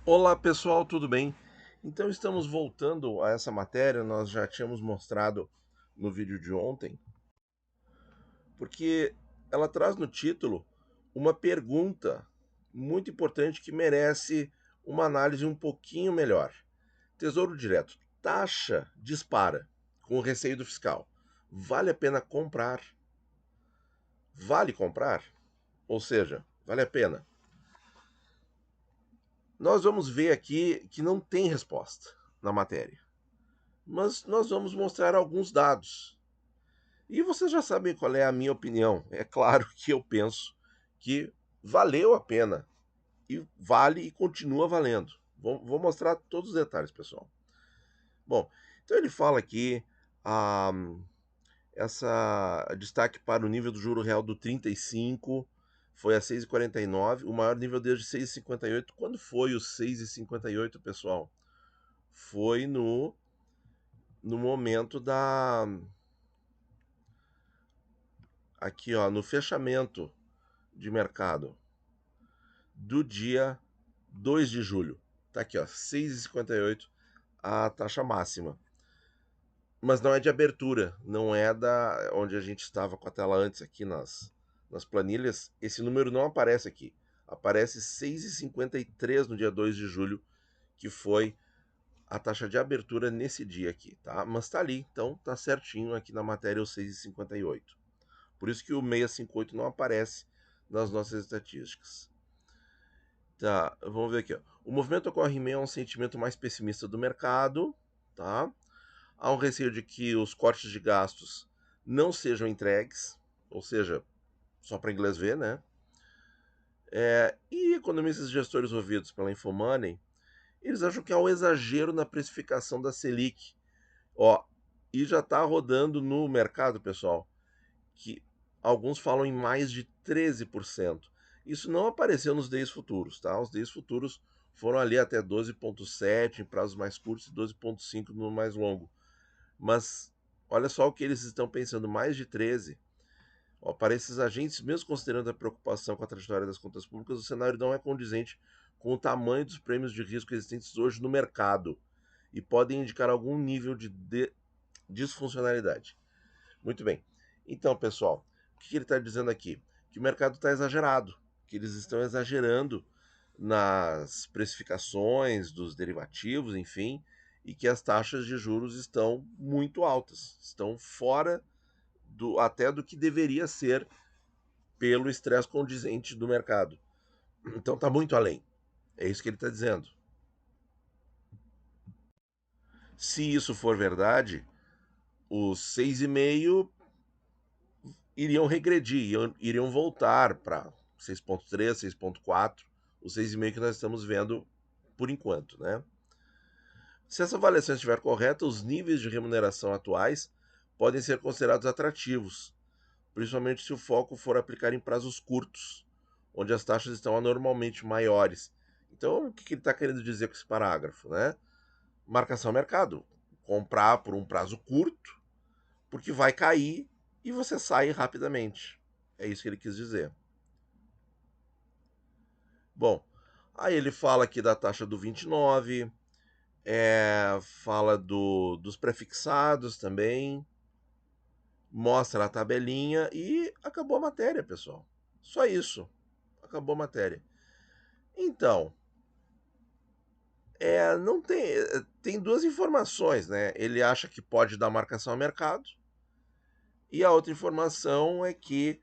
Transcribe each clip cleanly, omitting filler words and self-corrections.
Olá pessoal, tudo bem? Então estamos voltando a essa matéria, nós já tínhamos mostrado no vídeo de ontem, porque ela traz no título uma pergunta muito importante que merece uma análise um pouquinho melhor. Tesouro Direto, taxa dispara com o receio do fiscal. Vale a pena comprar? Vale comprar? Ou seja, vale a pena? Nós vamos ver aqui que não tem resposta na matéria, mas nós vamos mostrar alguns dados. E vocês já sabem qual é a minha opinião. É claro que eu penso que valeu a pena. E vale e continua valendo. Vou mostrar todos os detalhes, pessoal. Bom, então ele fala aqui ah, essa destaque para o nível do juro real do 35 foi a 6,49, o maior nível desde 6,58. Quando foi o 6,58, pessoal? Foi no momento da aqui, ó, no fechamento de mercado do dia 2 de julho. Tá aqui, ó, 6,58 a taxa máxima. Mas não é de abertura, não é da onde a gente estava com a tela antes aqui nas planilhas. Esse número não aparece aqui. Aparece 6,53 no dia 2 de julho, que foi a taxa de abertura nesse dia aqui, tá? Mas tá ali, então tá certinho aqui na matéria o 6,58. Por isso que o 658 não aparece nas nossas estatísticas. Tá, vamos ver aqui. Ó. O movimento ocorre em meio a um sentimento mais pessimista do mercado, tá? Há um receio de que os cortes de gastos não sejam entregues, ou seja, só para inglês ver, né? E economistas e gestores ouvidos pela Infomoney, eles acham que há um exagero na precificação da Selic. Ó, e já está rodando no mercado, pessoal, que alguns falam em mais de 13%. Isso não apareceu nos DIs futuros, tá? Os DIs futuros foram ali até 12,7 em prazos mais curtos e 12,5 no mais longo. Mas olha só o que eles estão pensando, mais de 13. Ó, para esses agentes, mesmo considerando a preocupação com a trajetória das contas públicas, o cenário não é condizente com o tamanho dos prêmios de risco existentes hoje no mercado e podem indicar algum nível de disfuncionalidade. Muito bem. Então, pessoal, o que ele está dizendo aqui? Que o mercado está exagerado, que eles estão exagerando nas precificações dos derivativos, enfim, e que as taxas de juros estão muito altas, estão fora até do que deveria ser pelo estresse condizente do mercado. Então está muito além. É isso que ele está dizendo. Se isso for verdade, os 6,5 iriam regredir, iriam voltar para 6,3, 6,4, os 6,5 que nós estamos vendo por enquanto, né? Se essa avaliação estiver correta, os níveis de remuneração atuais podem ser considerados atrativos, principalmente se o foco for aplicar em prazos curtos, onde as taxas estão anormalmente maiores. Então, o que ele está querendo dizer com esse parágrafo, né? Marcação mercado, comprar por um prazo curto, porque vai cair e você sai rapidamente. É isso que ele quis dizer. Bom, aí ele fala aqui da taxa do 29, fala dos prefixados também, mostra a tabelinha e acabou a matéria, pessoal. Só isso. Acabou a matéria. Então, não tem duas informações, né? Ele acha que pode dar marcação ao mercado e a outra informação é que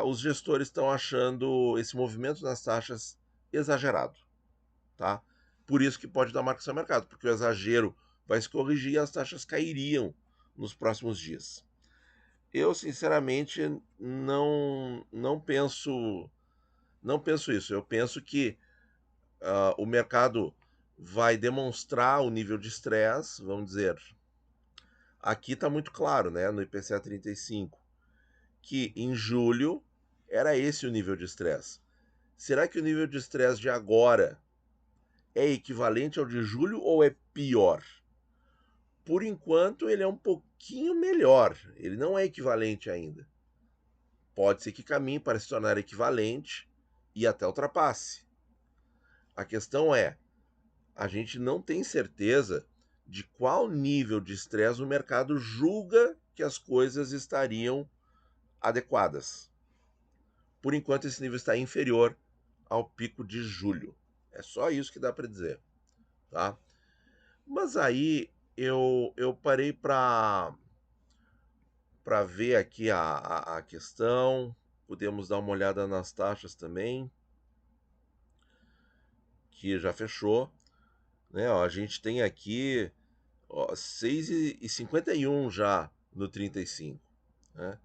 os gestores estão achando esse movimento nas taxas exagerado, tá? Por isso que pode dar marcação ao mercado, porque o exagero vai se corrigir e as taxas cairiam nos próximos dias. Eu, sinceramente, não penso isso. Eu penso que o mercado vai demonstrar o nível de estresse, vamos dizer. Aqui está muito claro, né, no IPCA 35, que em julho era esse o nível de estresse. Será que o nível de estresse de agora é equivalente ao de julho ou é pior? Por enquanto, ele é um pouquinho melhor. Ele não é equivalente ainda. Pode ser que caminhe para se tornar equivalente e até ultrapasse. A questão é, a gente não tem certeza de qual nível de estresse o mercado julga que as coisas estariam adequadas. Por enquanto, esse nível está inferior ao pico de julho. É só isso que dá para dizer, tá? Mas aí eu parei para ver aqui a questão. Podemos dar uma olhada nas taxas também, que já fechou. Né? Ó, a gente tem aqui 6,51 já no 35. Né?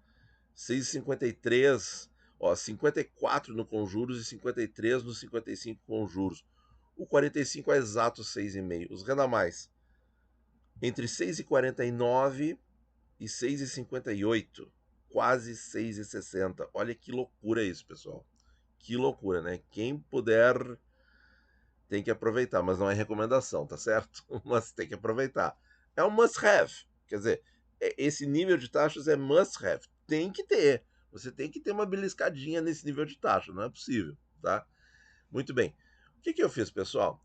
6,53, ó, 54 no com juros e 53 no 55 com juros. O 45 é exato 6,5. Os renda mais entre 6,49 e 6,58, quase 6,60. Olha que loucura isso, pessoal. Que loucura, né? Quem puder tem que aproveitar, mas não é recomendação, tá certo? Mas tem que aproveitar. É um must have. Quer dizer, esse nível de taxas é must have. Tem que ter. Você tem que ter uma beliscadinha nesse nível de taxa, não é possível, tá? Muito bem. O que eu fiz, pessoal?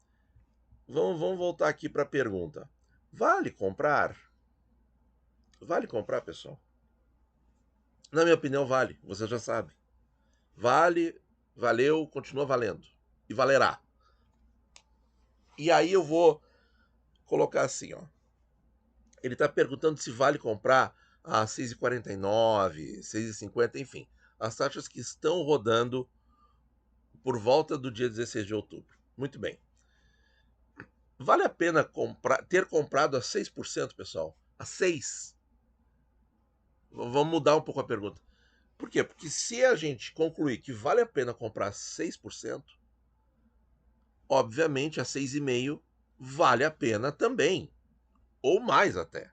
Vamos voltar aqui para a pergunta. Vale comprar? Vale comprar, pessoal? Na minha opinião, vale. Você já sabe. Vale, valeu, continua valendo. E valerá. E aí eu vou colocar assim, ó. Ele está perguntando se vale comprar a 6,49, 6,50, enfim. As taxas que estão rodando por volta do dia 16 de outubro. Muito bem. Vale a pena ter comprado a 6%, pessoal? A 6%? Vamos mudar um pouco a pergunta. Por quê? Porque se a gente concluir que vale a pena comprar 6%, obviamente a 6,5% vale a pena também. Ou mais até.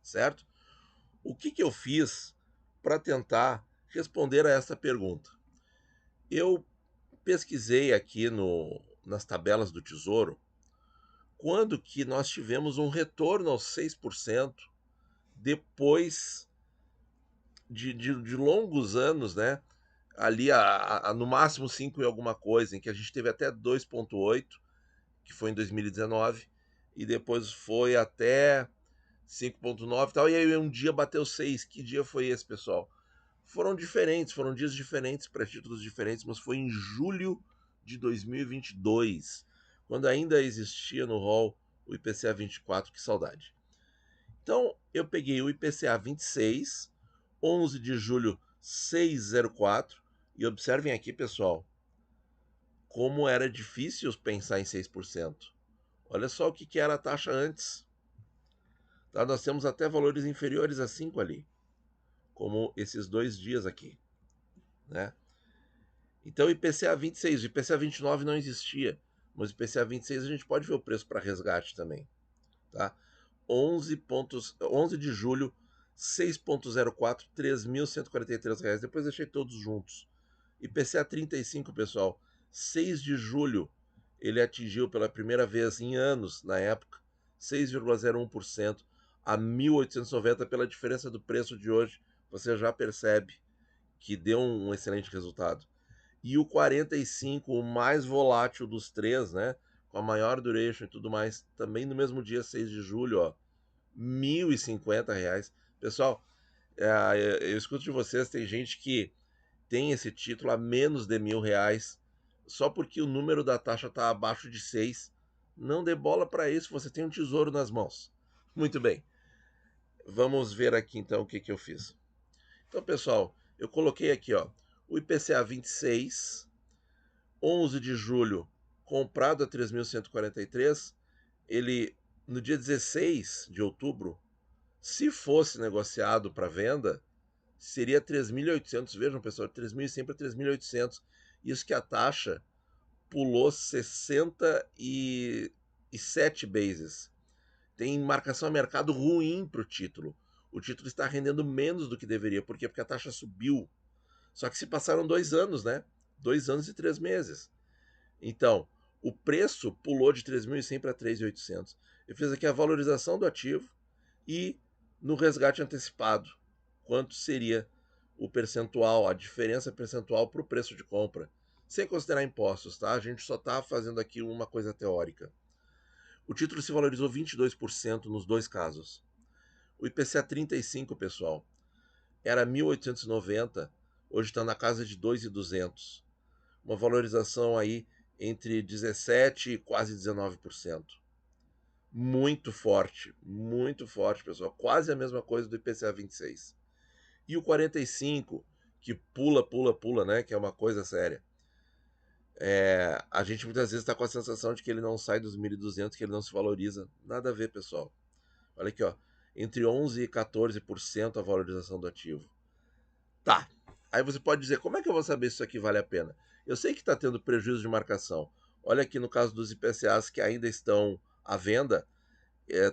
Certo? O que eu fiz para tentar responder a essa pergunta? Eu pesquisei aqui nas tabelas do Tesouro quando que nós tivemos um retorno aos 6% depois de longos anos, né? Ali no máximo 5 e alguma coisa, em que a gente teve até 2,8, que foi em 2019, e depois foi até 5,9 e tal, e aí um dia bateu 6. Que dia foi esse, pessoal? Foram dias diferentes para títulos diferentes, mas foi em julho de 2022, quando ainda existia no hall o IPCA 24, que saudade. Então, eu peguei o IPCA 26, 11 de julho 604, e observem aqui, pessoal, como era difícil pensar em 6%. Olha só o que era a taxa antes. Tá? Nós temos até valores inferiores a 5 ali, como esses 2 dias aqui. Né? Então, IPCA 26, o IPCA 29 não existia, mas o IPCA 26 a gente pode ver o preço para resgate também. Tá? 11 de julho, 6,04, R$ 3.143. Depois deixei todos juntos. IPCA 35, pessoal, 6 de julho, ele atingiu pela primeira vez em anos, na época, 6,01% a 1.890. Pela diferença do preço de hoje, você já percebe que deu um excelente resultado. E o 45, o mais volátil dos três, né? Com a maior duration e tudo mais, também no mesmo dia, 6 de julho, ó, R$ 1.050. Pessoal, eu escuto de vocês, tem gente que tem esse título a menos de R$ 1.000, só porque o número da taxa está abaixo de 6. Não dê bola para isso, você tem um tesouro nas mãos. Muito bem, vamos ver aqui então o que eu fiz. Então, pessoal, eu coloquei aqui, ó, o IPCA 26, 11 de julho, comprado a 3.143, ele no dia 16 de outubro, se fosse negociado para venda, seria 3.800. Vejam, pessoal, 3.100 para 3.800. Isso que a taxa pulou 67 bases. Tem marcação a mercado ruim para o título. O título está rendendo menos do que deveria. Por quê? Porque a taxa subiu. Só que se passaram 2 anos, né? 2 anos e 3 meses. Então, o preço pulou de 3.100 para 3.800. Eu fiz aqui a valorização do ativo e no resgate antecipado, quanto seria o percentual, a diferença percentual para o preço de compra. sem considerar impostos, tá? A gente só está fazendo aqui uma coisa teórica. O título se valorizou 22% nos dois casos. O IPCA 35, pessoal, era 1.890, hoje está na casa de 2.200. Uma valorização aí entre 17% e quase 19%. Muito forte, pessoal. Quase a mesma coisa do IPCA 26. E o 45, que pula, né? Que é uma coisa séria. A gente muitas vezes está com a sensação de que ele não sai dos 1.200, que ele não se valoriza. Nada a ver, pessoal. Olha aqui, ó. Entre 11% e 14% a valorização do ativo. Tá. Aí você pode dizer, como é que eu vou saber se isso aqui vale a pena? Eu sei que está tendo prejuízo de marcação. Olha aqui no caso dos IPCAs que ainda estão à venda,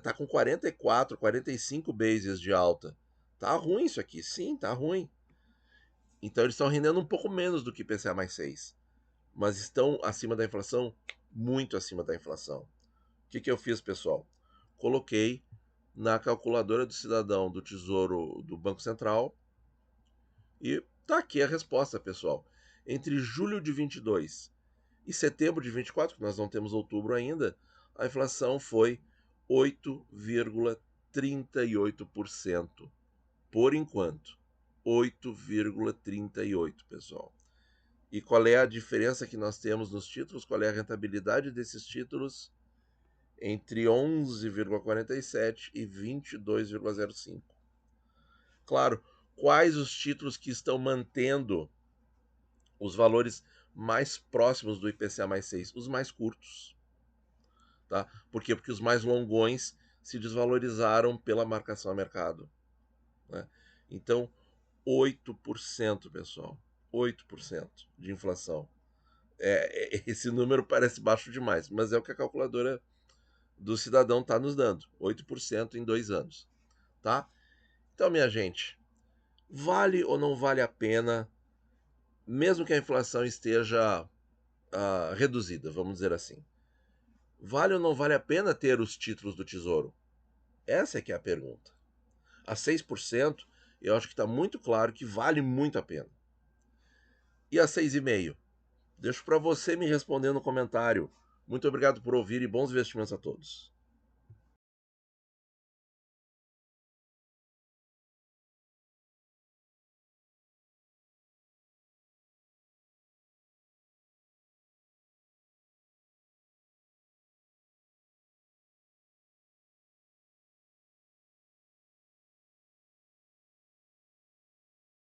tá com 44, 45 bases de alta. Tá ruim isso aqui, sim, tá ruim. Então eles estão rendendo um pouco menos do que IPCA mais 6, mas estão acima da inflação, muito acima da inflação. O que eu fiz, pessoal? Coloquei na calculadora do cidadão do Tesouro do Banco Central e tá aqui a resposta, pessoal. Entre julho de 22 e setembro de 24, que nós não temos outubro ainda, a inflação foi 8,38%. Por enquanto, 8,38%, pessoal. E qual é a diferença que nós temos nos títulos? Qual é a rentabilidade desses títulos? Entre 11,47 e 22,05. Claro, quais os títulos que estão mantendo os valores mais próximos do IPCA mais 6? Os mais curtos. Tá? Por quê? Porque os mais longões se desvalorizaram pela marcação a mercado. Né? Então, 8%, pessoal. 8% de inflação. Esse número parece baixo demais, mas é o que a calculadora do cidadão está nos dando. 8% em 2 anos. Tá? Então, minha gente, vale ou não vale a pena, mesmo que a inflação esteja reduzida, vamos dizer assim, vale ou não vale a pena ter os títulos do Tesouro? Essa é que é a pergunta. A 6%, eu acho que está muito claro que vale muito a pena. E a 6,5%? Deixo para você me responder no comentário. Muito obrigado por ouvir e bons investimentos a todos.